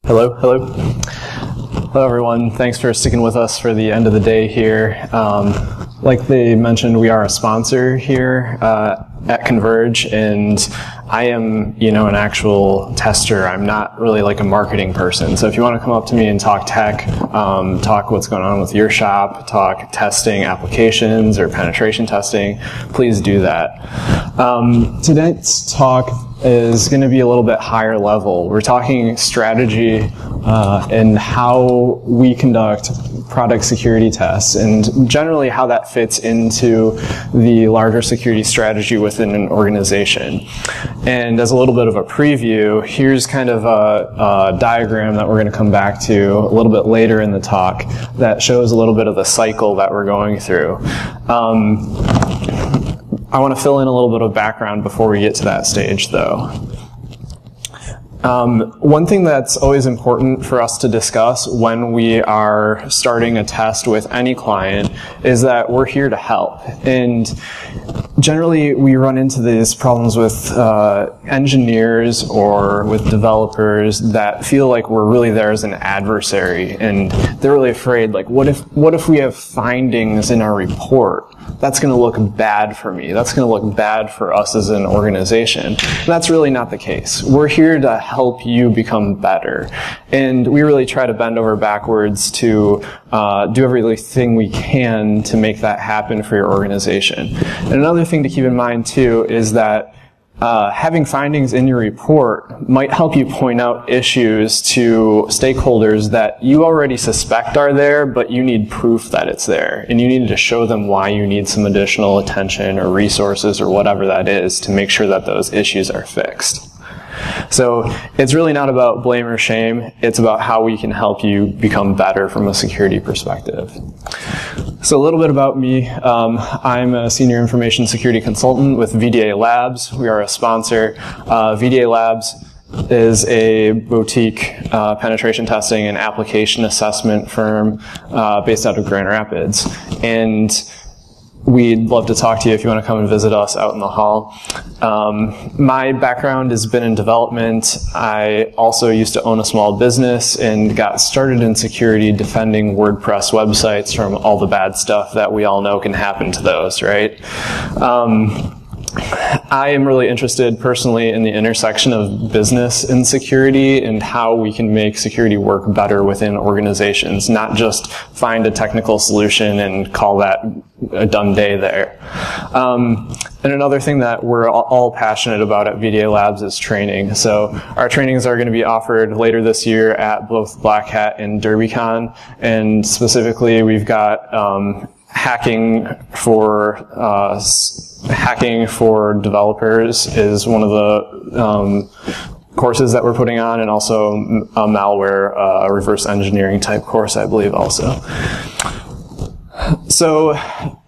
Hello, hello. Hello everyone, thanks for sticking with us for the end of the day here. Like they mentioned, we are a sponsor here at Converge, and I am, an actual tester. I'm not really like a marketing person. So if you want to come up to me and talk tech, talk what's going on with your shop, talk testing applications or penetration testing, please do that. Tonight's talk is going to be a little bit higher level. We're talking strategy and how we conduct product security tests, and generally how that fits into the larger security strategy within an organization. And as a little bit of a preview, here's kind of a diagram that we're going to come back to a little bit later in the talk that shows a little bit of the cycle that we're going through. I want to fill in a little bit of background before we get to that stage, though. One thing that's always important for us to discuss when we are starting a test with any client is that we're here to help. And generally, we run into these problems with engineers or with developers that feel like we're really there as an adversary, and they're really afraid, like, what if we have findings in our report? That's going to look bad for me. That's going to look bad for us as an organization. And that's really not the case. We're here to help you become better. And we really try to bend over backwards to do everything we can to make that happen for your organization. And another thing to keep in mind, too, is that having findings in your report might help you point out issues to stakeholders that you already suspect are there, but you need proof that it's there. And you need to show them why you need some additional attention or resources or whatever that is to make sure that those issues are fixed. So it's really not about blame or shame. It's about how we can help you become better from a security perspective. So a little bit about me. I'm a senior information security consultant with VDA Labs. We are a sponsor. VDA Labs is a boutique penetration testing and application assessment firm based out of Grand Rapids. And we'd love to talk to you if you want to come and visit us out in the hall. My background has been in development. I also used to own a small business and got started in security defending WordPress websites from all the bad stuff that we all know can happen to those, right? I am really interested personally in the intersection of business and security and how we can make security work better within organizations, not just find a technical solution and call that a done day there. And another thing that we're all passionate about at VDA Labs is training. So our trainings are going to be offered later this year at both Black Hat and DerbyCon, and specifically we've got hacking for developers is one of the courses that we're putting on, and also a malware reverse engineering type course, I believe, also. So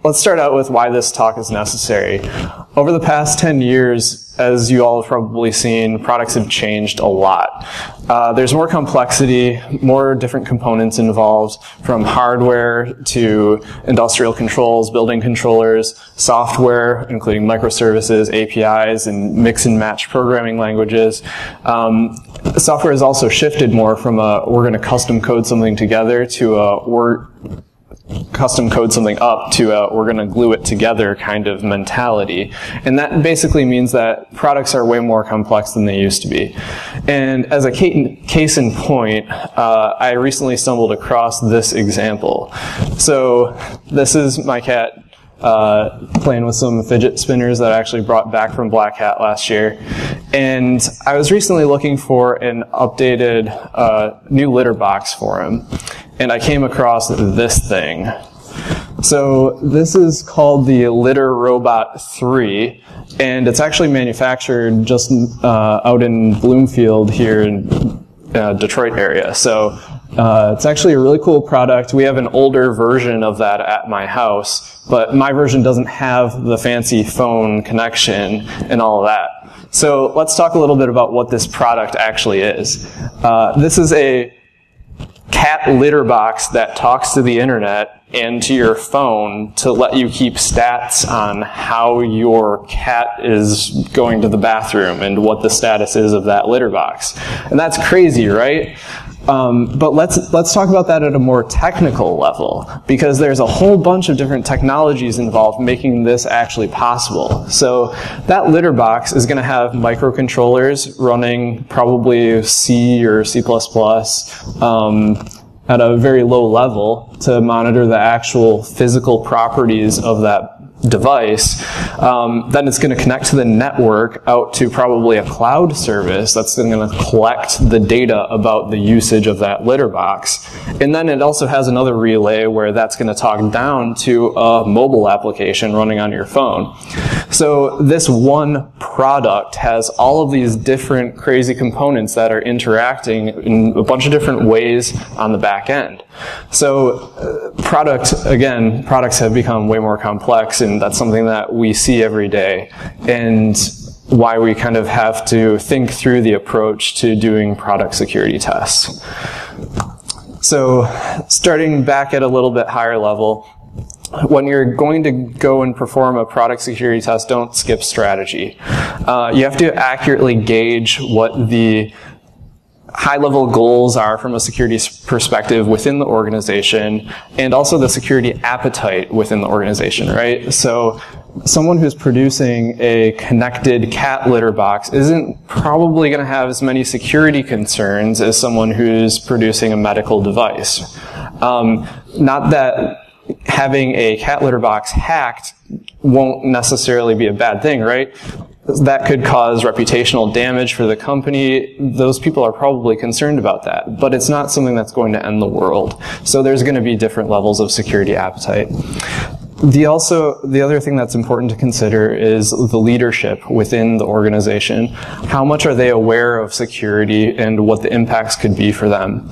let's start out with why this talk is necessary. Over the past 10 years, as you all have probably seen, products have changed a lot. There's more complexity, more different components involved, from hardware to industrial controls, building controllers, software, including microservices, APIs, and mix and match programming languages. Software has also shifted more from we're going to custom code something together to we're custom code something up to we're going to glue it together kind of mentality. And that basically means that products are way more complex than they used to be. And as a case in point, I recently stumbled across this example. So this is my cat playing with some fidget spinners that I actually brought back from Black Hat last year. And I was recently looking for an updated new litter box for him. And I came across this thing. So this is called the Litter Robot 3, and it's actually manufactured just out in Bloomfield here in Detroit area. So it's actually a really cool product. We have an older version of that at my house, but my version doesn't have the fancy phone connection and all of that. So let's talk a little bit about what this product actually is. This is a cat litter box that talks to the internet and to your phone to let you keep stats on how your cat is going to the bathroom and what the status is of that litter box. And that's crazy, right? But let's talk about that at a more technical level, because there's a whole bunch of different technologies involved making this actually possible. So that litter box is going to have microcontrollers running probably C or C++, at a very low level to monitor the actual physical properties of that device. Then it's going to connect to the network out to probably a cloud service that's going to collect the data about the usage of that litter box. And then it also has another relay where that's going to talk down to a mobile application running on your phone. So this one product has all of these different crazy components that are interacting in a bunch of different ways on the back end. So products have become way more complex, and that's something that we see every day, and why we kind of have to think through the approach to doing product security tests. So starting back at a little bit higher level, when you're going to go and perform a product security test, don't skip strategy. You have to accurately gauge what the high-level goals are from a security perspective within the organization, and also the security appetite within the organization, right? So someone who's producing a connected cat litter box isn't probably going to have as many security concerns as someone who's producing a medical device. Not that having a cat litter box hacked won't necessarily be a bad thing, right? That could cause reputational damage for the company. Those people are probably concerned about that, but it's not something that's going to end the world. So there's going to be different levels of security appetite. The other thing that's important to consider is the leadership within the organization. How much are they aware of security and what the impacts could be for them?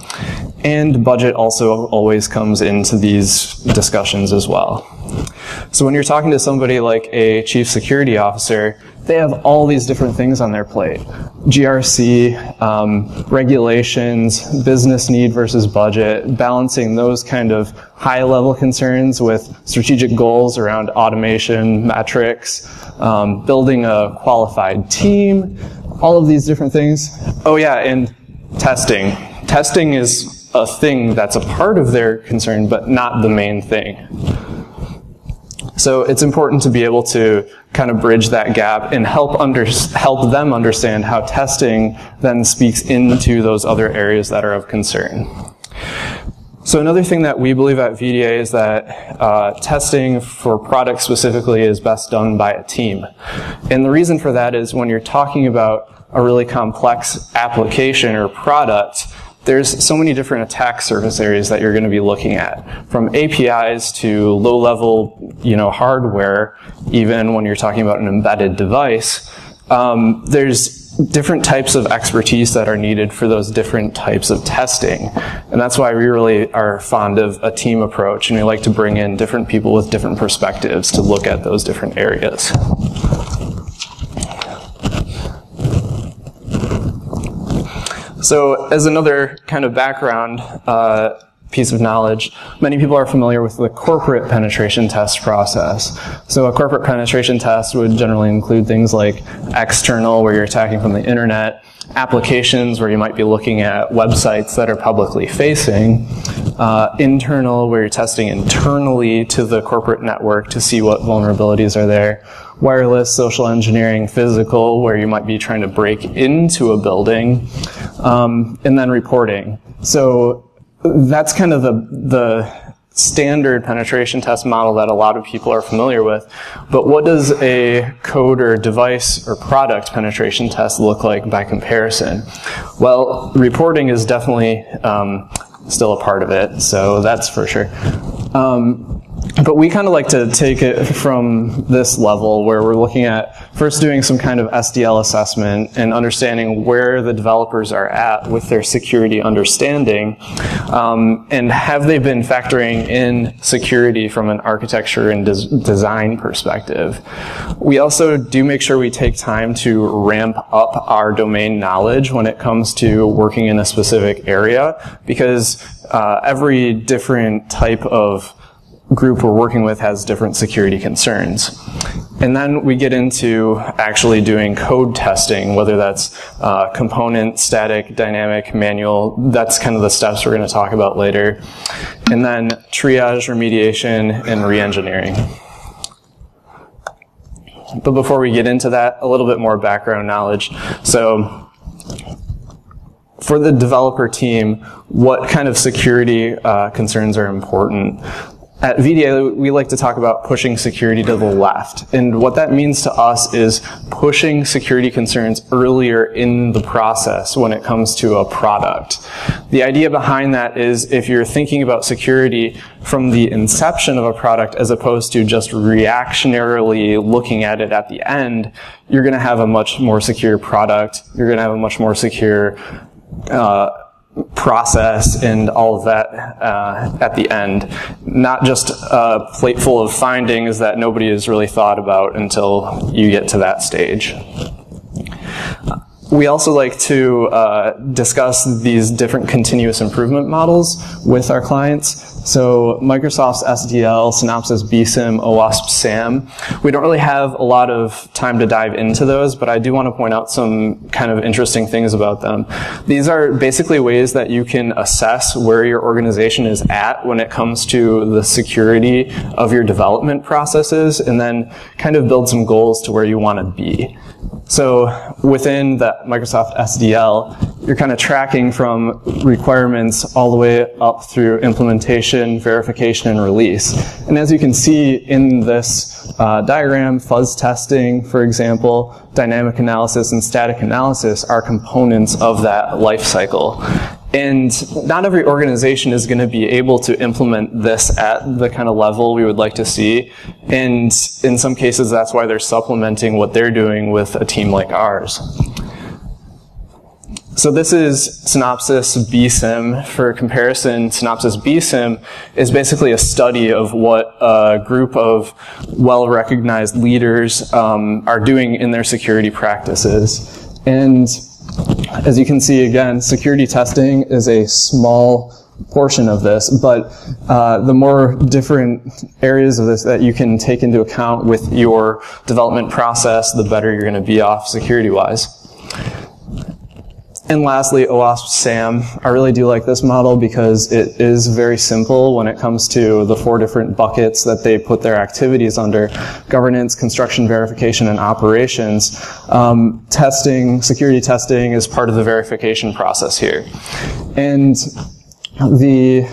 And budget also always comes into these discussions as well. So when you're talking to somebody like a chief security officer, they have all these different things on their plate. GRC, regulations, business need versus budget, balancing those kind of high-level concerns with strategic goals around automation, metrics, building a qualified team, all of these different things. Oh yeah, and testing. Testing is a thing that's a part of their concern, but not the main thing. So it's important to be able to kind of bridge that gap and help them understand how testing then speaks into those other areas that are of concern. So another thing that we believe at VDA is that testing for products specifically is best done by a team. And the reason for that is when you're talking about a really complex application or product, there's so many different attack surface areas that you're going to be looking at, from APIs to low-level, hardware. Even when you're talking about an embedded device, there's different types of expertise that are needed for those different types of testing, and that's why we really are fond of a team approach, and we like to bring in different people with different perspectives to look at those different areas. So as another kind of background piece of knowledge, many people are familiar with the corporate penetration test process. So a corporate penetration test would generally include things like external, where you're attacking from the internet, applications, where you might be looking at websites that are publicly facing, internal, where you're testing internally to the corporate network to see what vulnerabilities are there, wireless, social engineering, physical, where you might be trying to break into a building, and then reporting. So that's kind of the standard penetration test model that a lot of people are familiar with. But what does a code or device or product penetration test look like by comparison? Well, reporting is definitely still a part of it, so that's for sure. But we kind of like to take it from this level where we're looking at first doing some kind of SDL assessment and understanding where the developers are at with their security understanding, and have they been factoring in security from an architecture and design perspective. We also do make sure we take time to ramp up our domain knowledge when it comes to working in a specific area, because every different type of group we're working with has different security concerns. And then we get into actually doing code testing, whether that's component, static, dynamic, manual. That's kind of the steps we're going to talk about later. And then triage, remediation, and re-engineering. But before we get into that, a little bit more background knowledge. So for the developer team, what kind of security concerns are important? At VDA, we like to talk about pushing security to the left. And what that means to us is pushing security concerns earlier in the process when it comes to a product. The idea behind that is if you're thinking about security from the inception of a product as opposed to just reactionarily looking at it at the end, you're going to have a much more secure product. You're going to have a much more secure process and all of that at the end. Not just a plate full of findings that nobody has really thought about until you get to that stage. We also like to discuss these different continuous improvement models with our clients. So Microsoft's SDL, Synopsys BSIM, OWASP SAM. We don't really have a lot of time to dive into those, but I do want to point out some kind of interesting things about them. These are basically ways that you can assess where your organization is at when it comes to the security of your development processes, and then kind of build some goals to where you want to be. So within the Microsoft SDL, you're kind of tracking from requirements all the way up through implementation, verification, and release. And as you can see in this diagram, fuzz testing, for example, dynamic analysis, and static analysis are components of that life cycle. And not every organization is going to be able to implement this at the kind of level we would like to see. And in some cases, that's why they're supplementing what they're doing with a team like ours. So this is Synopsys BSIM. For comparison, Synopsys BSIM is basically a study of what a group of well-recognized leaders are doing in their security practices. And as you can see, again, security testing is a small portion of this, but the more different areas of this that you can take into account with your development process, the better you're going to be off security-wise. And lastly, OWASP SAM. I really do like this model because it is very simple when it comes to the 4 different buckets that they put their activities under: governance, construction, verification, and operations. Testing, security testing is part of the verification process here. And the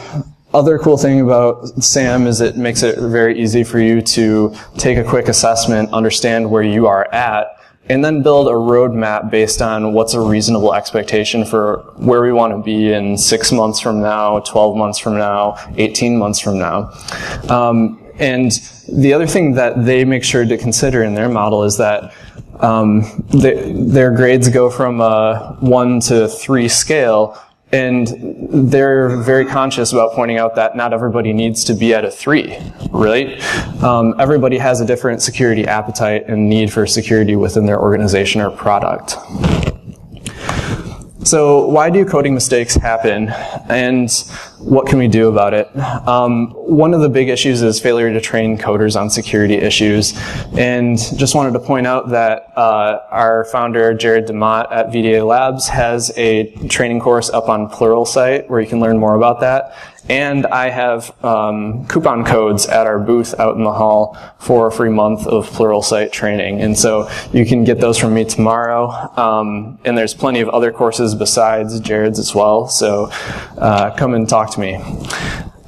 other cool thing about SAM is it makes it very easy for you to take a quick assessment, understand where you are at, and then build a roadmap based on what's a reasonable expectation for where we want to be in 6 months from now, 12 months from now, 18 months from now. And the other thing that they make sure to consider in their model is that their grades go from a 1 to 3 scale, and they're very conscious about pointing out that not everybody needs to be at a 3, right? Everybody has a different security appetite and need for security within their organization or product. So why do coding mistakes happen, and what can we do about it? One of the big issues is failure to train coders on security issues, and just wanted to point out that our founder, Jared DeMott at VDA Labs, has a training course up on Pluralsight where you can learn more about that. And I have coupon codes at our booth out in the hall for a free month of Pluralsight training. And so you can get those from me tomorrow. And there's plenty of other courses besides Jared's as well. So come and talk to me.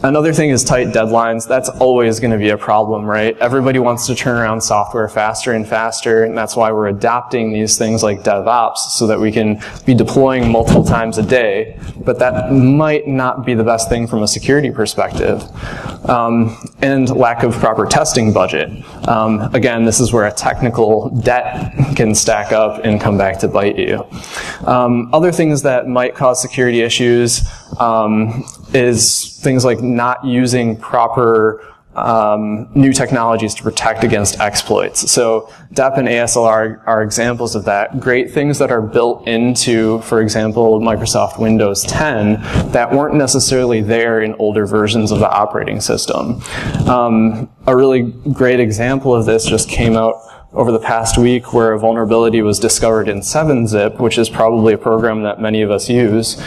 Another thing is tight deadlines. That's always going to be a problem, right? Everybody wants to turn around software faster and faster, and that's why we're adopting these things like DevOps so that we can be deploying multiple times a day, but that might not be the best thing from a security perspective. And lack of proper testing budget. Again, this is where a technical debt can stack up and come back to bite you. Other things that might cause security issues is things like not using proper new technologies to protect against exploits. So DEP and ASLR are examples of that. Great things that are built into, for example, Microsoft Windows 10 that weren't necessarily there in older versions of the operating system. A really great example of this just came out over the past week where a vulnerability was discovered in 7-Zip, which is probably a program that many of us use.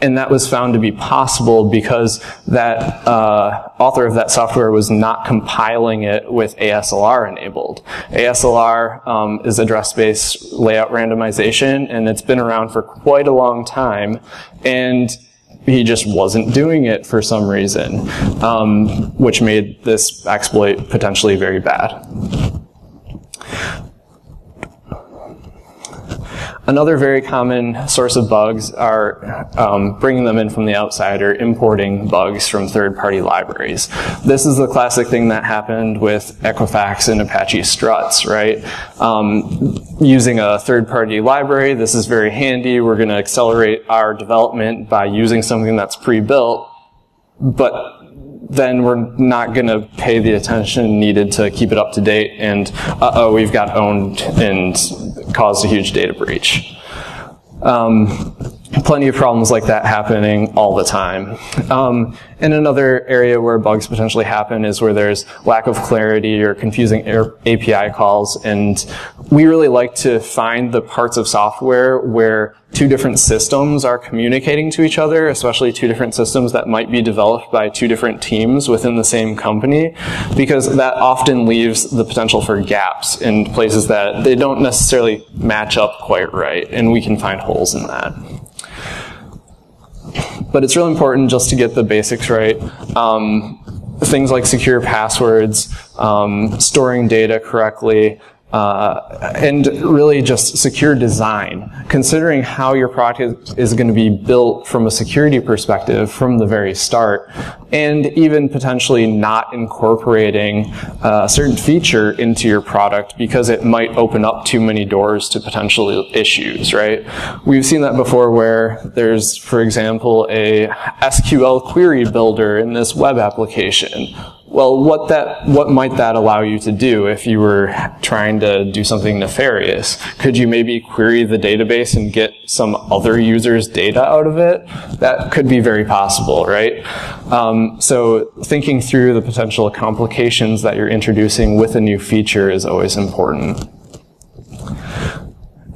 And that was found to be possible because that author of that software was not compiling it with ASLR enabled. ASLR is address-based layout randomization, and it's been around for quite a long time, and he just wasn't doing it for some reason, which made this exploit potentially very bad. Another very common source of bugs are bringing them in from the outside or importing bugs from third-party libraries. This is the classic thing that happened with Equifax and Apache struts, right? Using a third-party library, this is very handy. We're going to accelerate our development by using something that's pre-built, but then we're not going to pay the attention needed to keep it up to date, and we've got owned and caused a huge data breach. Plenty of problems like that happening all the time. And another area where bugs potentially happen is where there's lack of clarity or confusing API calls, and we really like to find the parts of software where two different systems are communicating to each other, especially two different systems that might be developed by two different teams within the same company, because that often leaves the potential for gaps in places that they don't necessarily match up quite right, and we can find holes in that. But it's really important just to get the basics right. Things like secure passwords, storing data correctly, and really just secure design. Considering how your product is going to be built from a security perspective from the very start, and even potentially not incorporating a certain feature into your product because it might open up too many doors to potential issues, right? We've seen that before where there's, for example, a SQL query builder in this web application. Well, what might that allow you to do if you were trying to do something nefarious? Could you maybe query the database and get some other user's data out of it? That could be very possible, right? So thinking through the potential complications that you're introducing with a new feature is always important.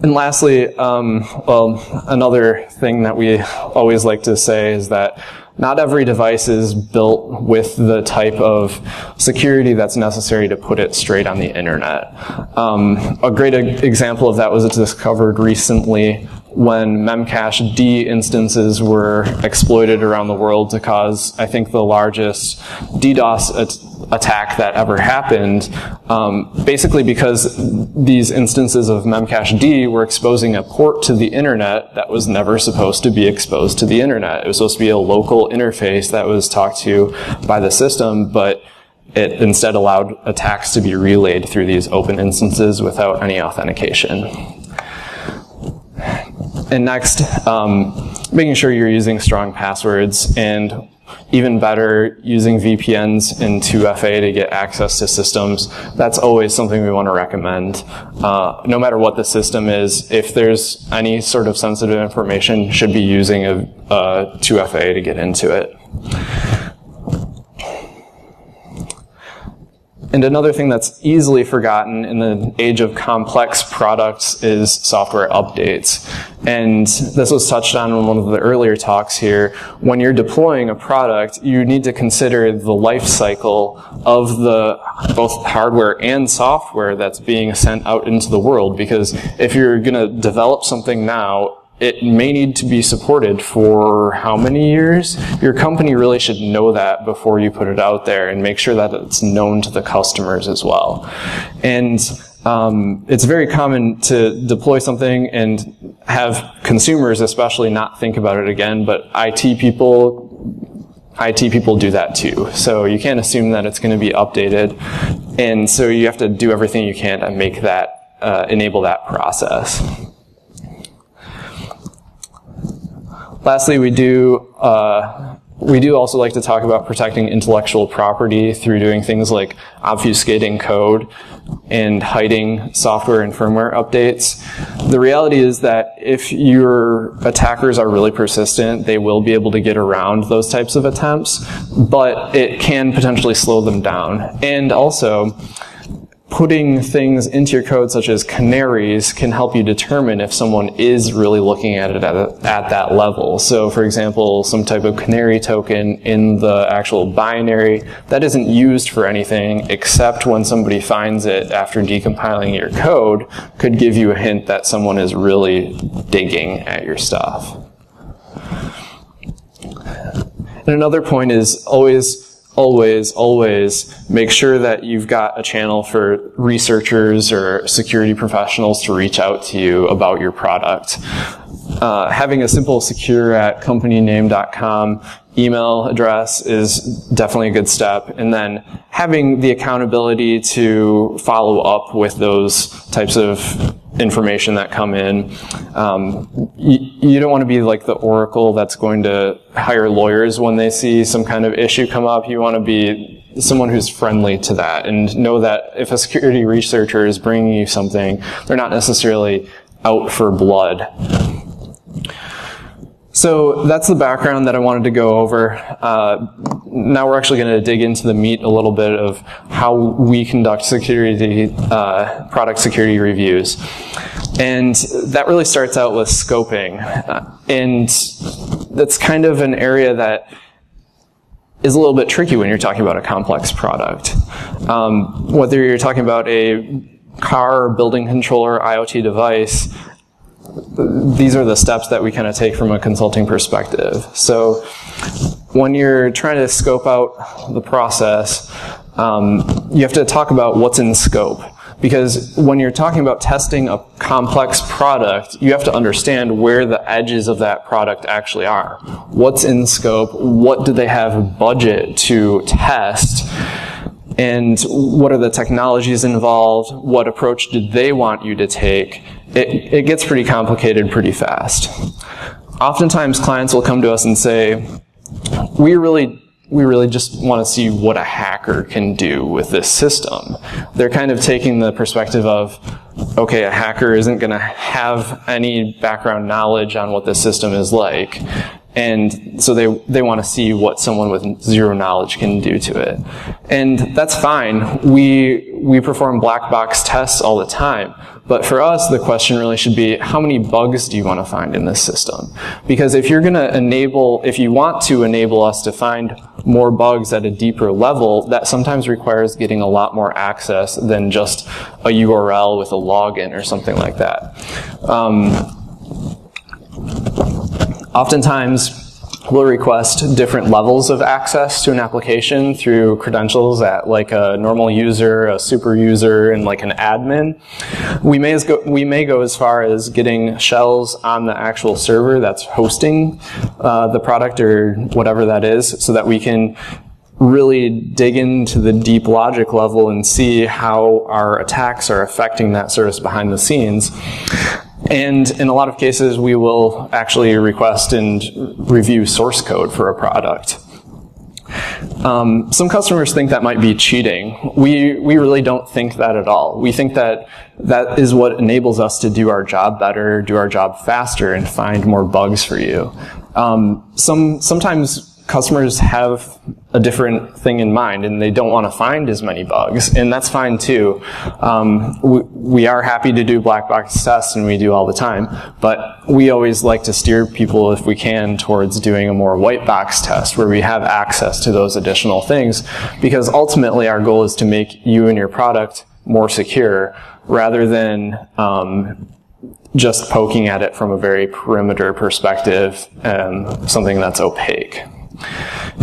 And lastly, well, another thing that we always like to say is that not every device is built with the type of security that's necessary to put it straight on the internet. A great example of that was discovered recently when Memcache-D instances were exploited around the world to cause, I think, the largest DDoS attack that ever happened, basically because these instances of Memcache-D were exposing a port to the internet that was never supposed to be exposed to the internet. It was supposed to be a local interface that was talked to by the system, but it instead allowed attacks to be relayed through these open instances without any authentication. And next, making sure you're using strong passwords, and even better, using VPNs and 2FA to get access to systems. That's always something we want to recommend. No matter what the system is, if there's any sort of sensitive information, you should be using a 2FA to get into it. And another thing that's easily forgotten in the age of complex products is software updates. And this was touched on in one of the earlier talks here. When you're deploying a product, you need to consider the life cycle of the both hardware and software that's being sent out into the world. Because if you're going to develop something now, it may need to be supported for how many years? Your company really should know that before you put it out there, and make sure that it's known to the customers as well. And it's very common to deploy something and have consumers especially not think about it again, but IT people do that too. So you can't assume that it's going to be updated. And so you have to do everything you can to make that, enable that process. Lastly, we do we do also like to talk about protecting intellectual property through doing things like obfuscating code and hiding software and firmware updates. The reality is that if your attackers are really persistent, they will be able to get around those types of attempts, but it can potentially slow them down. And also, putting things into your code such as canaries can help you determine if someone is really looking at it at that level. So for example, some type of canary token in the actual binary that isn't used for anything except when somebody finds it after decompiling your code could give you a hint that someone is really digging at your stuff. And another point is always make sure that you've got a channel for researchers or security professionals to reach out to you about your product. Having a simple secure@companyname.com email address is definitely a good step. And then having the accountability to follow up with those types of information that come in. You don't want to be like the oracle that's going to hire lawyers when they see some kind of issue come up. You want to be someone who's friendly to that and know that if a security researcher is bringing you something, they're not necessarily out for blood. So that's the background that I wanted to go over. Now we're actually going to dig into the meat a little bit of how we conduct product security reviews. And that really starts out with scoping. And that's kind of an area that is a little bit tricky when you're talking about a complex product. Whether you're talking about a car, building controller, IoT device, these are the steps that we kind of take from a consulting perspective. So when you're trying to scope out the process, you have to talk about what's in scope. Because when you're talking about testing a complex product, you have to understand where the edges of that product actually are. What's in scope? What do they have budget to test? And what are the technologies involved? What approach do they want you to take? It gets pretty complicated pretty fast. Oftentimes clients will come to us and say, we really just want to see what a hacker can do with this system. They're kind of taking the perspective of, okay, a hacker isn't going to have any background knowledge on what this system is like. And so they want to see what someone with zero knowledge can do to it. And that's fine. We perform black box tests all the time. But for us, the question really should be, how many bugs do you want to find in this system? Because if you want to enable us to find more bugs at a deeper level, that sometimes requires getting a lot more access than just a URL with a login or something like that. Oftentimes, we'll request different levels of access to an application through credentials at like a normal user, a super user, and like an admin. We may go as far as getting shells on the actual server that's hosting the product or whatever that is, so that we can really dig into the deep logic level and see how our attacks are affecting that service behind the scenes. And in a lot of cases, we will actually request and review source code for a product. Some customers think that might be cheating. We really don't think that at all. We think that that is what enables us to do our job better, do our job faster, and find more bugs for you. Sometimes customers have a different thing in mind and they don't want to find as many bugs, and that's fine too. We are happy to do black box tests, and we do all the time, but we always like to steer people, if we can, towards doing a more white box test where we have access to those additional things, because ultimately our goal is to make you and your product more secure rather than just poking at it from a very perimeter perspective and something that's opaque.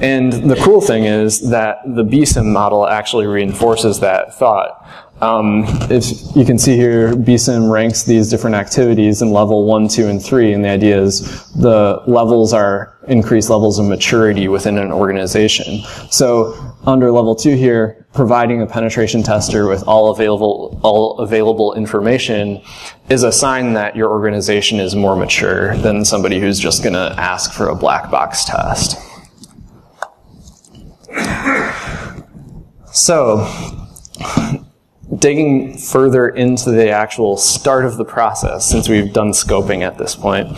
And the cool thing is that the BSIM model actually reinforces that thought. If you can see here, BSIM ranks these different activities in level 1, 2, and 3, and the idea is the levels are increased levels of maturity within an organization. So under level 2 here, providing a penetration tester with all available information is a sign that your organization is more mature than somebody who's just going to ask for a black box test. So, digging further into the actual start of the process, since we've done scoping at this point,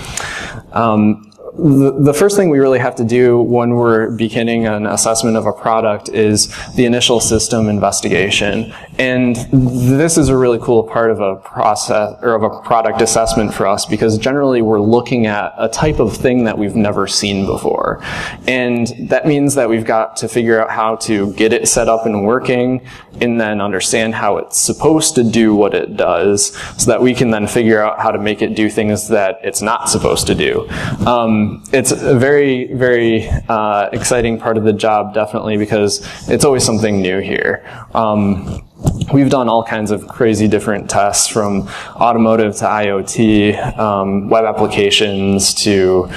the first thing we really have to do when we're beginning an assessment of a product is the initial system investigation. And this is a really cool part of a process or of a product assessment for us, because generally we're looking at a type of thing that we've never seen before. And that means that we've got to figure out how to get it set up and working, and then understand how it's supposed to do what it does, so that we can then figure out how to make it do things that it's not supposed to do. It's a very, very exciting part of the job, definitely, because it's always something new here. We've done all kinds of crazy different tests, from automotive to IoT, web applications to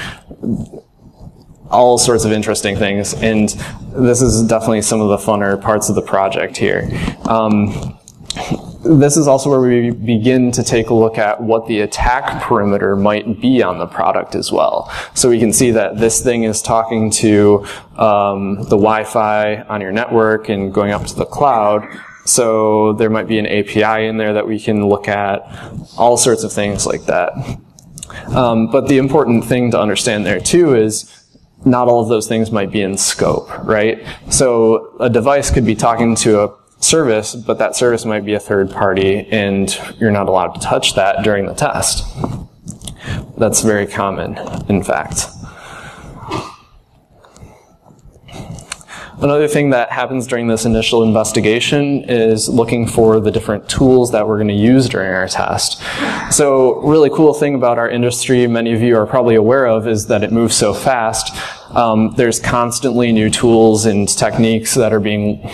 all sorts of interesting things, and this is definitely some of the funner parts of the project here. This is also where we begin to take a look at what the attack perimeter might be on the product as well. So we can see that this thing is talking to the Wi-Fi on your network and going up to the cloud. So there might be an API in there that we can look at, all sorts of things like that. But the important thing to understand there too is not all of those things might be in scope, right? So a device could be talking to a service, but that service might be a third party, and you're not allowed to touch that during the test. That's very common, in fact. Another thing that happens during this initial investigation is looking for the different tools that we're going to use during our test. So, really cool thing about our industry, many of you are probably aware of, is that it moves so fast. There's constantly new tools and techniques that are being,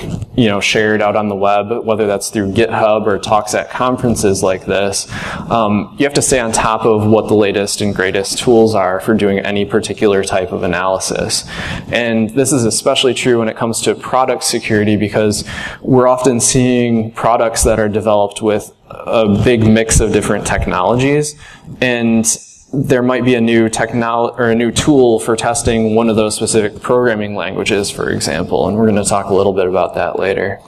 shared out on the web, whether that's through GitHub or talks at conferences like this. You have to stay on top of what the latest and greatest tools are for doing any particular type of analysis. And this is especially true when it comes to product security, because we're often seeing products that are developed with a big mix of different technologies, and there might be a new tool for testing one of those specific programming languages, for example, and we're going to talk a little bit about that later.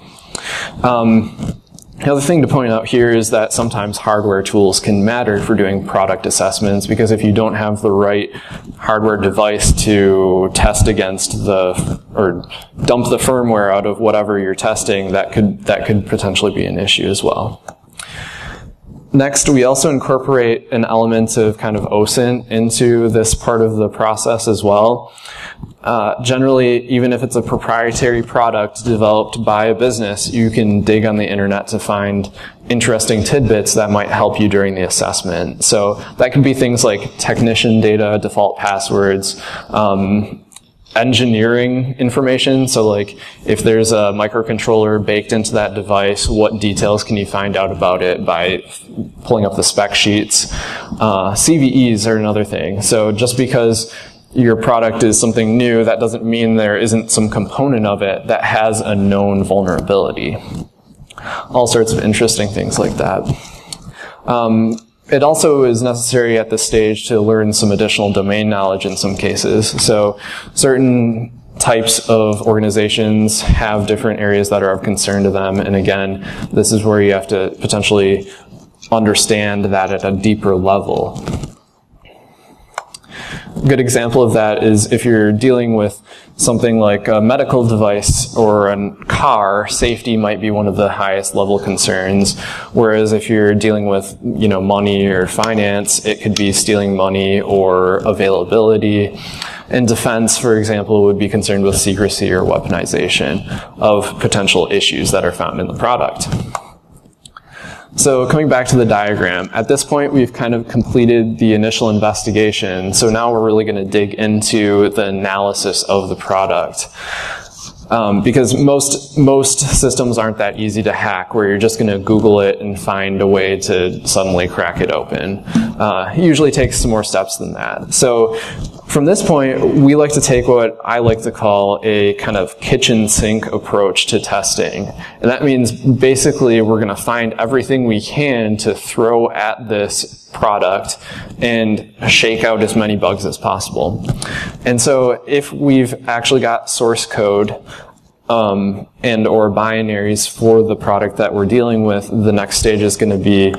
The other thing to point out here is that sometimes hardware tools can matter for doing product assessments, because if you don't have the right hardware device to test against or dump the firmware out of whatever you're testing, that could potentially be an issue as well. Next, we also incorporate an element of kind of OSINT into this part of the process as well. Generally, even if it's a proprietary product developed by a business, you can dig on the internet to find interesting tidbits that might help you during the assessment. So that could be things like technician data, default passwords, engineering information. So like if there's a microcontroller baked into that device, what details can you find out about it by pulling up the spec sheets? CVEs are another thing. So just because your product is something new, that doesn't mean there isn't some component of it that has a known vulnerability. All sorts of interesting things like that. It also is necessary at this stage to learn some additional domain knowledge in some cases. So certain types of organizations have different areas that are of concern to them, and again, this is where you have to potentially understand that at a deeper level. A good example of that is if you're dealing with something like a medical device or a car, safety might be one of the highest level concerns. Whereas if you're dealing with, money or finance, it could be stealing money or availability. And defense, for example, would be concerned with secrecy or weaponization of potential issues that are found in the product. So coming back to the diagram, at this point we've kind of completed the initial investigation, so now we're really going to dig into the analysis of the product. Because most systems aren't that easy to hack, where you're just going to Google it and find a way to suddenly crack it open. It usually takes some more steps than that. So from this point, we like to take what I like to call a kind of kitchen sink approach to testing. And that means basically we're going to find everything we can to throw at this product and shake out as many bugs as possible. And so if we've actually got source code, and or binaries for the product that we're dealing with, the next stage is going to be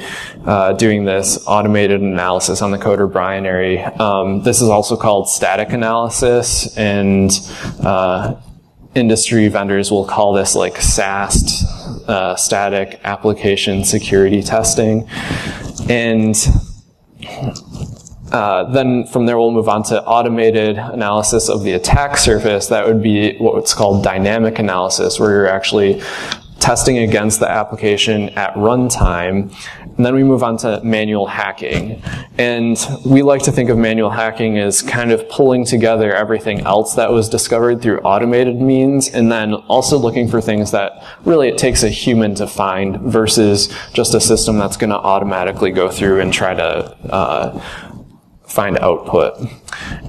doing this automated analysis on the code or binary. This is also called static analysis, and industry vendors will call this like SAST, static application security testing. And then from there we'll move on to automated analysis of the attack surface. That would be what's called dynamic analysis, where you're actually testing against the application at runtime. And then we move on to manual hacking. And we like to think of manual hacking as kind of pulling together everything else that was discovered through automated means, and then also looking for things that really it takes a human to find versus just a system that's going to automatically go through and try to find output.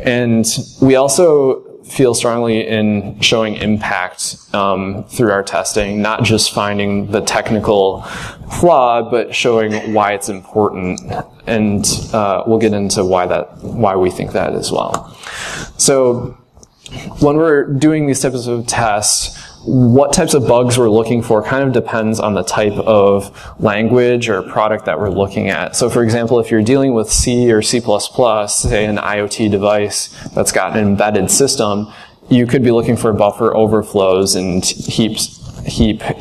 And we also feel strongly in showing impact through our testing, not just finding the technical flaw, but showing why it's important. And we'll get into why we think that as well. So when we're doing these types of tests, what types of bugs we're looking for kind of depends on the type of language or product that we're looking at. So for example, if you're dealing with C or C++, say an IoT device that's got an embedded system, you could be looking for buffer overflows and heap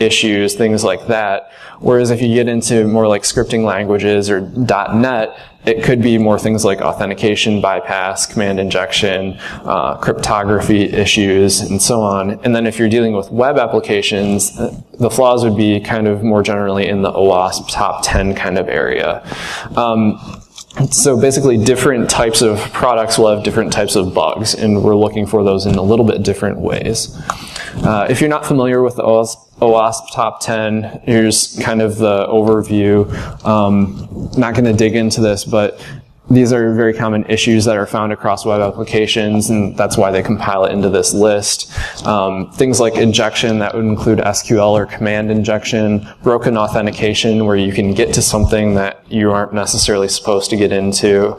issues, things like that. Whereas if you get into more like scripting languages or .NET, it could be more things like authentication bypass, command injection, cryptography issues, and so on. And then if you're dealing with web applications, the flaws would be kind of more generally in the WASP top 10 kind of area. So basically different types of products will have different types of bugs, and we're looking for those in a little bit different ways. If you're not familiar with the OWASP top 10, here's kind of the overview. Not going to dig into this, but these are very common issues that are found across web applications, and that's why they compile it into this list. Things like injection, that would include SQL or command injection, broken authentication, where you can get to something that you aren't necessarily supposed to get into,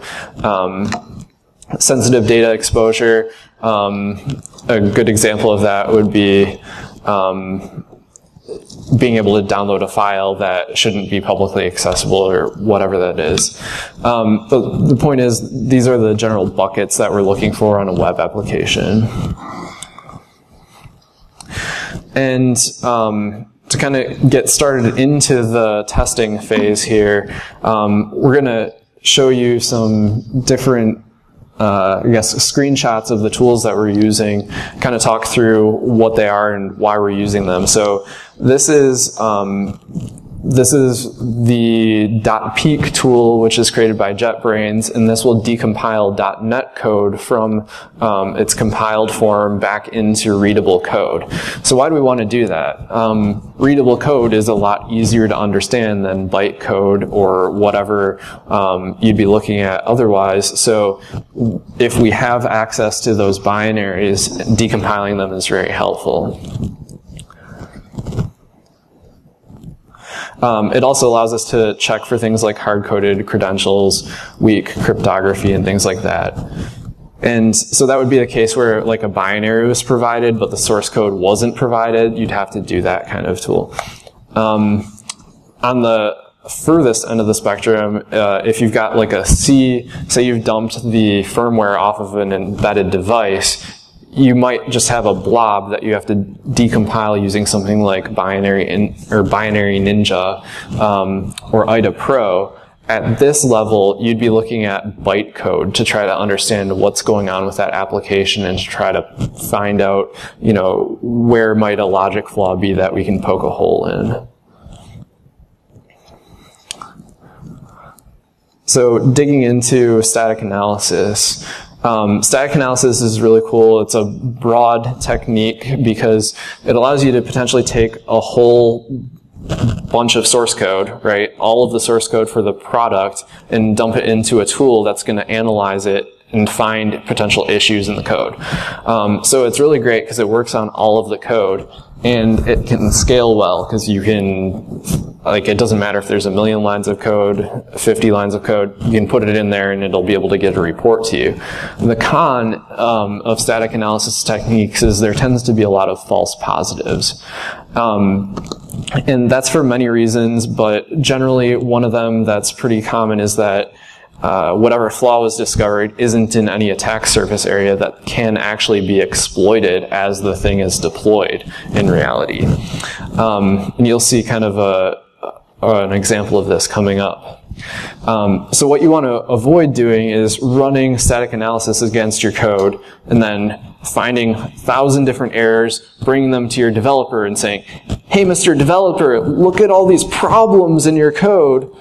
sensitive data exposure. A good example of that would be being able to download a file that shouldn't be publicly accessible or whatever that is. But the point is, these are the general buckets that we're looking for on a web application. And to kind of get started into the testing phase here, we're going to show you some different screenshots of the tools that we're using, kind of talk through what they are and why we're using them. So this is the .peek tool, which is created by JetBrains, and this will decompile .NET code from its compiled form back into readable code. So why do we want to do that? Readable code is a lot easier to understand than bytecode or whatever you'd be looking at otherwise. So if we have access to those binaries, decompiling them is very helpful. It also allows us to check for things like hard-coded credentials, weak cryptography, and things like that. And so that would be a case where like a binary was provided, but the source code wasn't provided. You'd have to do that kind of tool. On the furthest end of the spectrum, if you've got like a C, say you've dumped the firmware off of an embedded device, you might just have a blob that you have to decompile using something like Binary Ninja or IDA Pro. At this level, you'd be looking at bytecode to try to understand what's going on with that application and to try to find out, you know, where might a logic flaw be that we can poke a hole in. So digging into static analysis. Static analysis is really cool. It's a broad technique because it allows you to potentially take a whole bunch of source code, right? All of the source code for the product and dump it into a tool that's going to analyze it and find potential issues in the code. So it's really great because it works on all of the code and it can scale well because you can like, it doesn't matter if there's 1 million lines of code, 50 lines of code, you can put it in there and it'll be able to get a report to you. The con of static analysis techniques is there tends to be a lot of false positives. And that's for many reasons, but generally one of them that's pretty common is that whatever flaw was discovered isn't in any attack surface area that can actually be exploited as the thing is deployed in reality. And you'll see kind of an example of this coming up. So what you want to avoid doing is running static analysis against your code and then finding 1,000 different errors, bringing them to your developer and saying, hey, Mr. Developer, look at all these problems in your code.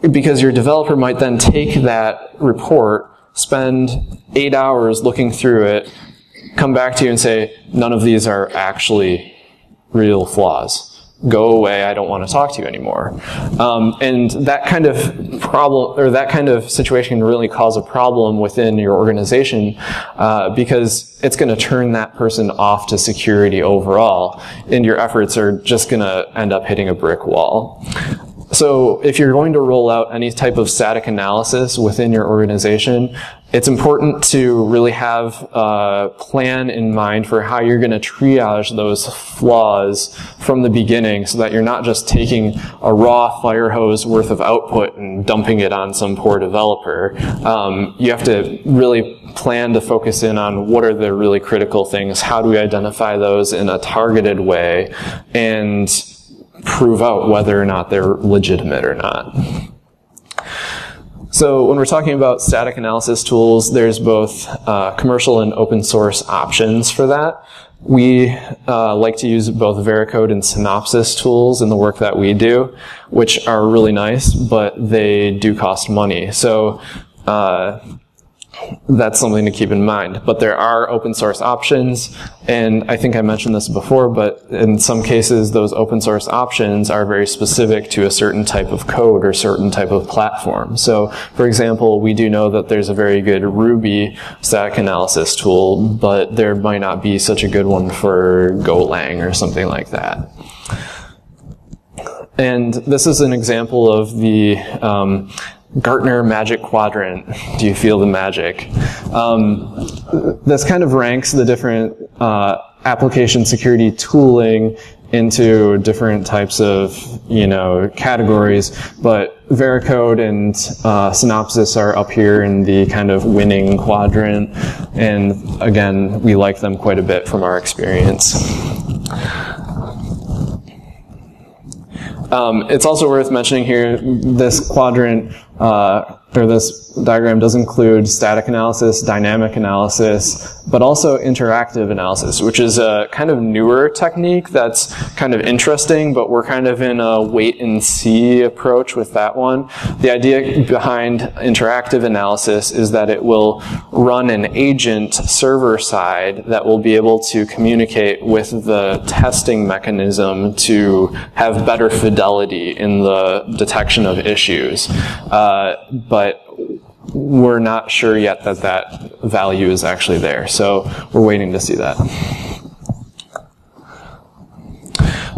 Because your developer might then take that report, spend 8 hours looking through it, come back to you and say, none of these are actually real flaws. Go away, I don't want to talk to you anymore. And that kind of problem, or that kind of situation can really cause a problem within your organization because it's going to turn that person off to security overall, and your efforts are just going to end up hitting a brick wall. So if you're going to roll out any type of static analysis within your organization, it's important to really have a plan in mind for how you're going to triage those flaws from the beginning so that you're not just taking a raw fire hose worth of output and dumping it on some poor developer. You have to really plan to focus in on what are the really critical things, how do we identify those in a targeted way, and prove out whether or not they're legitimate or not. So when we're talking about static analysis tools, there's both commercial and open source options for that. We like to use both Veracode and Synopsys tools in the work that we do, which are really nice, but they do cost money. So that's something to keep in mind. But there are open source options, and I think I mentioned this before, but in some cases those open source options are very specific to a certain type of code or certain type of platform. So, for example, we do know that there's a very good Ruby static analysis tool, but there might not be such a good one for Golang or something like that. And this is an example of the Gartner Magic Quadrant. Do you feel the magic? This kind of ranks the different application security tooling into different types of, categories, but Veracode and Synopsys are up here in the kind of winning quadrant, and again, we like them quite a bit from our experience. It's also worth mentioning here, this quadrant, or this diagram does include static analysis, dynamic analysis, but also interactive analysis, which is a kind of newer technique that's kind of interesting, but we're kind of in a wait and see approach with that one. The idea behind interactive analysis is that it will run an agent server side that will be able to communicate with the testing mechanism to have better fidelity in the detection of issues. But we're not sure yet that that value is actually there. So we're waiting to see that.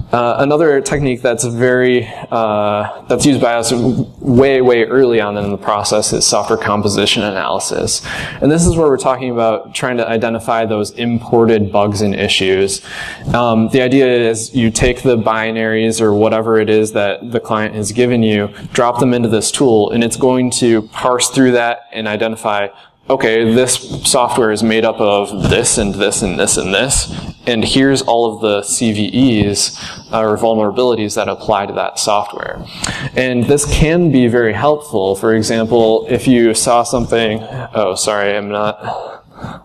Another technique that's that's used by us way early on in the process is software composition analysis. And this is where we're talking about trying to identify those imported bugs and issues. The idea is you take the binaries or whatever it is that the client has given you, drop them into this tool, and it's going to parse through that and identify, okay, this software is made up of this and this and this and this, and here's all of the CVEs or vulnerabilities that apply to that software. And this can be very helpful. For example, if you saw something, oh, sorry, I'm not,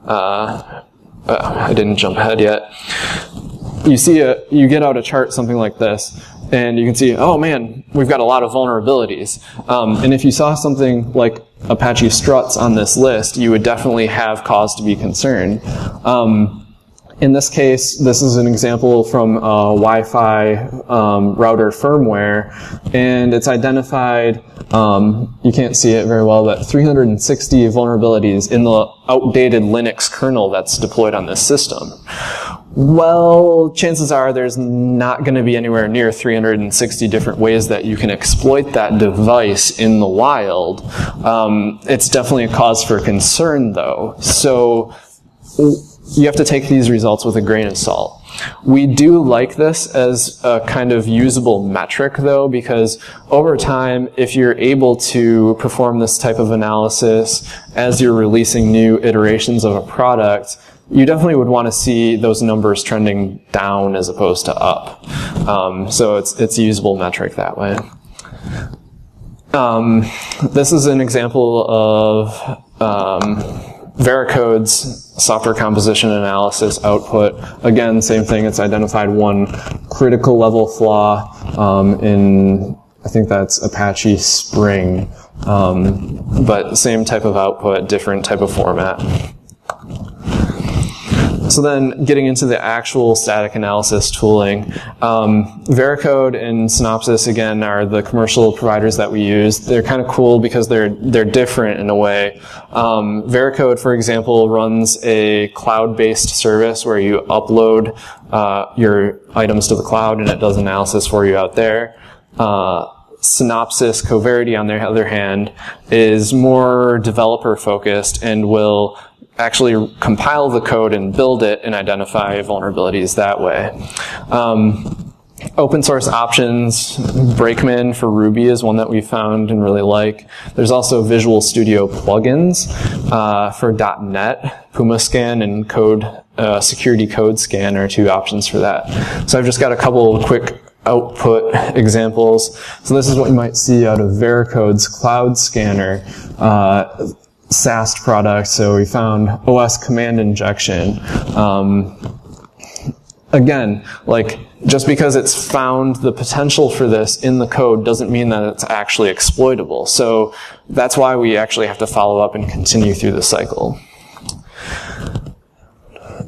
I didn't jump ahead yet. You get out a chart, something like this, and you can see, oh man, we've got a lot of vulnerabilities. And if you saw something like Apache struts on this list, you would definitely have cause to be concerned. In this case, this is an example from Wi-Fi router firmware, and it's identified, you can't see it very well, but 360 vulnerabilities in the outdated Linux kernel that's deployed on this system. Well, chances are there's not going to be anywhere near 360 different ways that you can exploit that device in the wild. It's definitely a cause for concern, though. So you have to take these results with a grain of salt. We do like this as a kind of usable metric, though, because over time, if you're able to perform this type of analysis as you're releasing new iterations of a product, you definitely would want to see those numbers trending down as opposed to up. So it's a usable metric that way. This is an example of Vericode's software composition analysis output. Again, same thing, it's identified one critical level flaw in, I think that's Apache Spring, but same type of output, different type of format. So then getting into the actual static analysis tooling, Vericode and Synopsys, again, are the commercial providers that we use. They're kind of cool because they're different in a way. Vericode, for example, runs a cloud-based service where you upload your items to the cloud and it does analysis for you out there. Synopsys Coverity, on the other hand, is more developer-focused and will actually compile the code and build it and identify vulnerabilities that way. Open source options, Brakeman for Ruby is one that we found and really like. There's also Visual Studio plugins for .NET, PumaScan and Security Code Scan are two options for that. So I've just got a couple of quick output examples. So this is what you might see out of Vericode's Cloud Scanner. SAST product, so we found OS command injection. Again, like, just because it's found the potential for this in the code doesn't mean that it's actually exploitable. So that's why we actually have to follow up and continue through the cycle.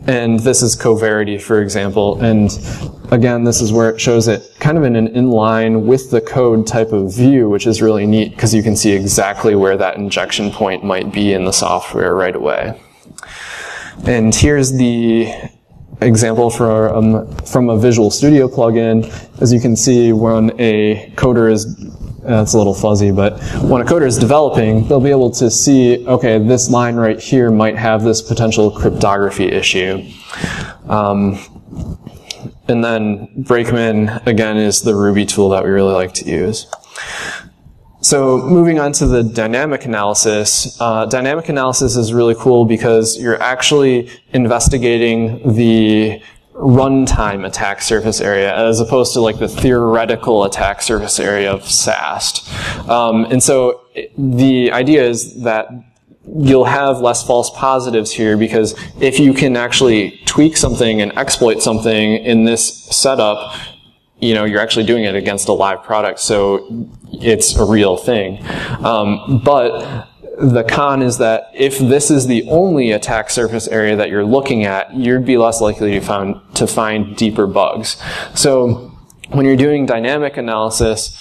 And this is Coverity, for example, and again, this is where it shows it kind of in an inline with the code type of view, which is really neat because you can see exactly where that injection point might be in the software right away. And here's the example from a Visual Studio plugin. As you can see, when a coder is it's a little fuzzy, but when a coder is developing, they'll be able to see, okay, this line right here might have this potential cryptography issue. And then Brakeman, again, is the Ruby tool that we really like to use. So moving on to the dynamic analysis. Dynamic analysis is really cool because you're actually investigating the runtime attack surface area as opposed to like the theoretical attack surface area of SAST. And so the idea is that you'll have less false positives here because if you can actually tweak something and exploit something in this setup, you know, you're actually doing it against a live product, so it's a real thing. But the con is that if this is the only attack surface area that you're looking at, you'd be less likely to find deeper bugs. So when you're doing dynamic analysis,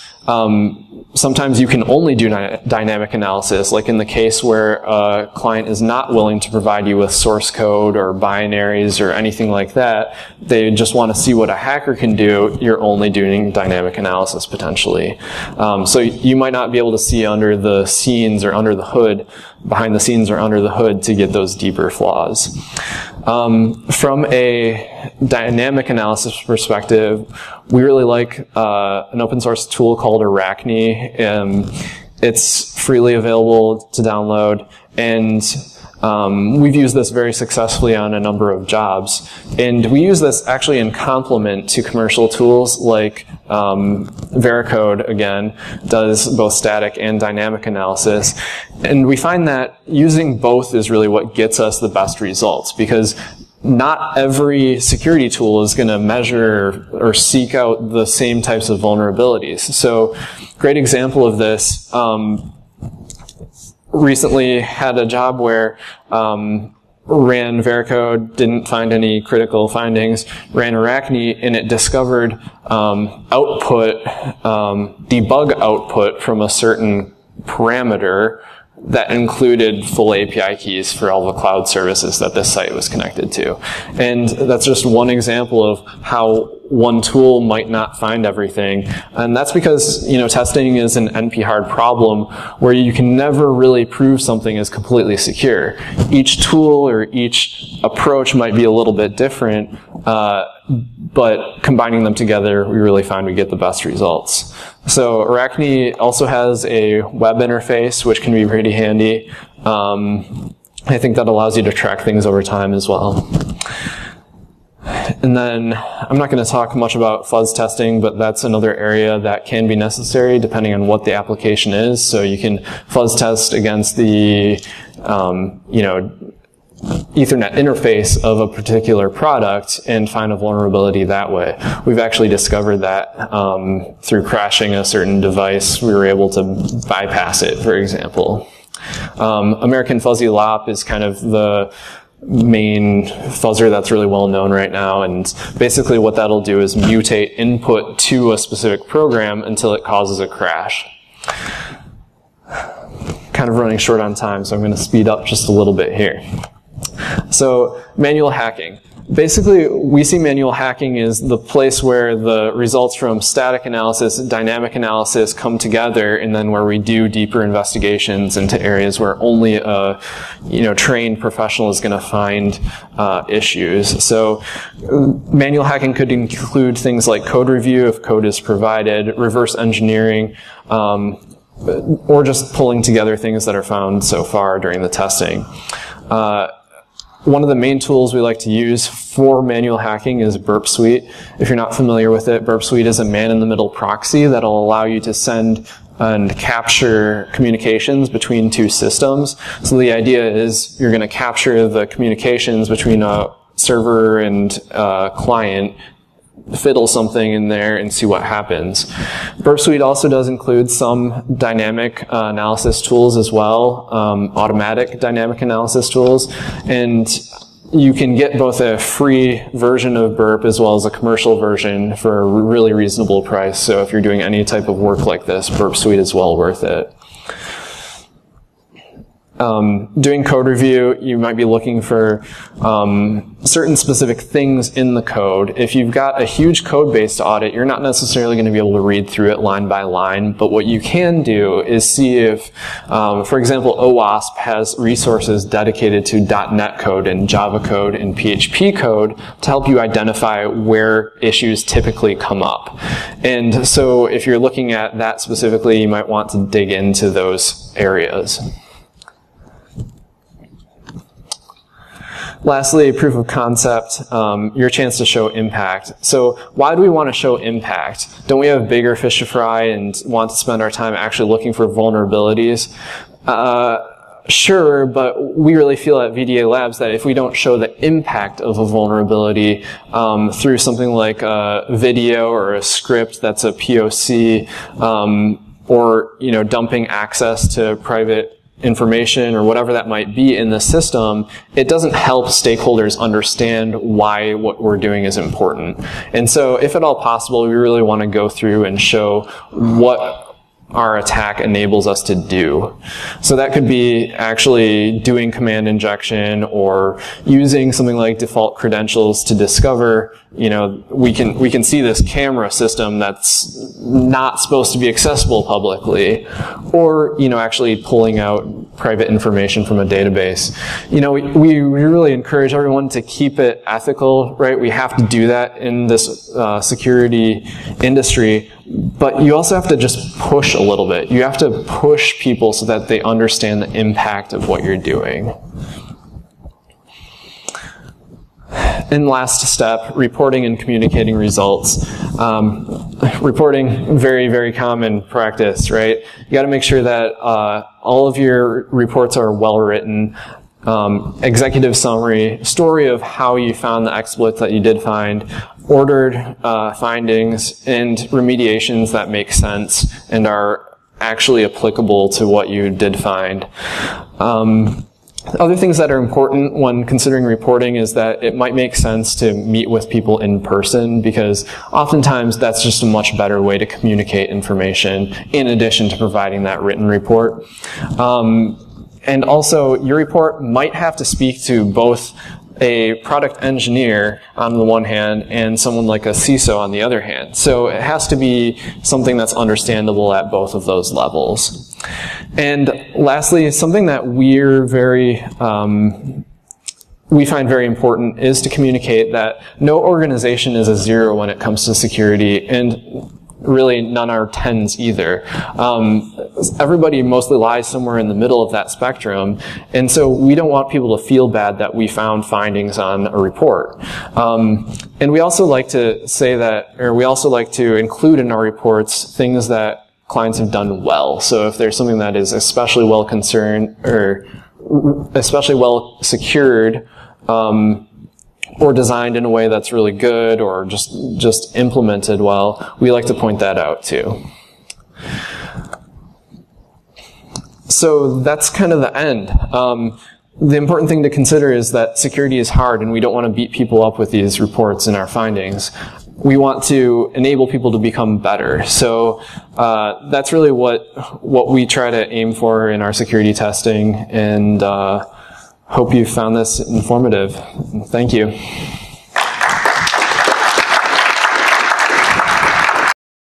sometimes you can only do dynamic analysis, like in the case where a client is not willing to provide you with source code or binaries or anything like that. They just want to see what a hacker can do. You're only doing dynamic analysis potentially. So you might not be able to see under the scenes or under the hood, behind the scenes or under the hood to get those deeper flaws. From a dynamic analysis perspective, we really like an open source tool called Arachne. It's freely available to download, and we've used this very successfully on a number of jobs. And we use this actually in complement to commercial tools like Vericode, again, does both static and dynamic analysis. And we find that using both is really what gets us the best results, because not every security tool is going to measure or seek out the same types of vulnerabilities. So, great example of this, recently had a job where ran Vericode, didn't find any critical findings, ran Arachne, and it discovered debug output from a certain parameter that included full API keys for all the cloud services that this site was connected to. And that's just one example of how one tool might not find everything. And that's because, testing is an NP-hard problem where you can never really prove something is completely secure. Each tool or each approach might be a little bit different, but combining them together, we really find we get the best results. So Arachne also has a web interface, which can be pretty handy. I think that allows you to track things over time as well. And then I'm not going to talk much about fuzz testing, but that's another area that can be necessary depending on what the application is. So you can fuzz test against the, Ethernet interface of a particular product and find a vulnerability that way. We've actually discovered that through crashing a certain device, we were able to bypass it, for example. American Fuzzy Lop is kind of the main fuzzer that's really well known right now, and basically what that'll do is mutate input to a specific program until it causes a crash. Kind of running short on time, so I'm going to speed up just a little bit here. So, manual hacking. Basically, we see manual hacking as the place where the results from static analysis and dynamic analysis come together, and then where we do deeper investigations into areas where only a trained professional is going to find issues. So, manual hacking could include things like code review if code is provided, reverse engineering, or just pulling together things that are found so far during the testing. One of the main tools we like to use for manual hacking is Burp Suite. If you're not familiar with it, Burp Suite is a man-in-the-middle proxy that'll allow you to send and capture communications between two systems. So the idea is you're going to capture the communications between a server and a client, fiddle something in there and see what happens. Burp Suite also does include some dynamic analysis tools as well, automatic dynamic analysis tools, and you can get both a free version of Burp as well as a commercial version for a really reasonable price. So if you're doing any type of work like this, Burp Suite is well worth it. Doing code review, you might be looking for certain specific things in the code. If you've got a huge code base to audit, you're not necessarily going to be able to read through it line by line, but what you can do is see if, for example, WASP has resources dedicated to .NET code and Java code and PHP code to help you identify where issues typically come up. And so if you're looking at that specifically, you might want to dig into those areas. Lastly, proof of concept, your chance to show impact. So why do we want to show impact? Don't we have bigger fish to fry and want to spend our time actually looking for vulnerabilities? Sure, but we really feel at VDA Labs that if we don't show the impact of a vulnerability through something like a video or a script that's a POC, or dumping access to private information or whatever that might be in the system, it doesn't help stakeholders understand why what we're doing is important. And so if at all possible, we really want to go through and show what our attack enables us to do. So that could be actually doing command injection or using something like default credentials to discover, we can see this camera system that's not supposed to be accessible publicly, or, actually pulling out private information from a database. We really encourage everyone to keep it ethical, right? We have to do that in this security industry, but you also have to just push a little bit. You have to push people so that they understand the impact of what you're doing. And last step, reporting and communicating results. Reporting, very, very common practice, right? You got to make sure that all of your reports are well written. Executive summary, story of how you found the exploits that you did find, ordered findings, and remediations that make sense and are actually applicable to what you did find. Other things that are important when considering reporting is that it might make sense to meet with people in person, because oftentimes that's just a much better way to communicate information in addition to providing that written report. And also, your report might have to speak to both a product engineer on the one hand and someone like a CISO on the other hand. So it has to be something that's understandable at both of those levels. And lastly, something that we find very important is to communicate that no organization is a zero when it comes to security, and really none are tens either. Everybody mostly lies somewhere in the middle of that spectrum, and so we don't want people to feel bad that we found findings on a report. And we also like to say that, or we also like to include in our reports things that clients have done well. So if there's something that is especially well concerned, or especially well secured, or designed in a way that's really good, or just implemented well, we like to point that out too. So that's kind of the end. The important thing to consider is that security is hard, and we don't want to beat people up with these reports and our findings. We want to enable people to become better. So that's really what we try to aim for in our security testing, and hope you found this informative. Thank you.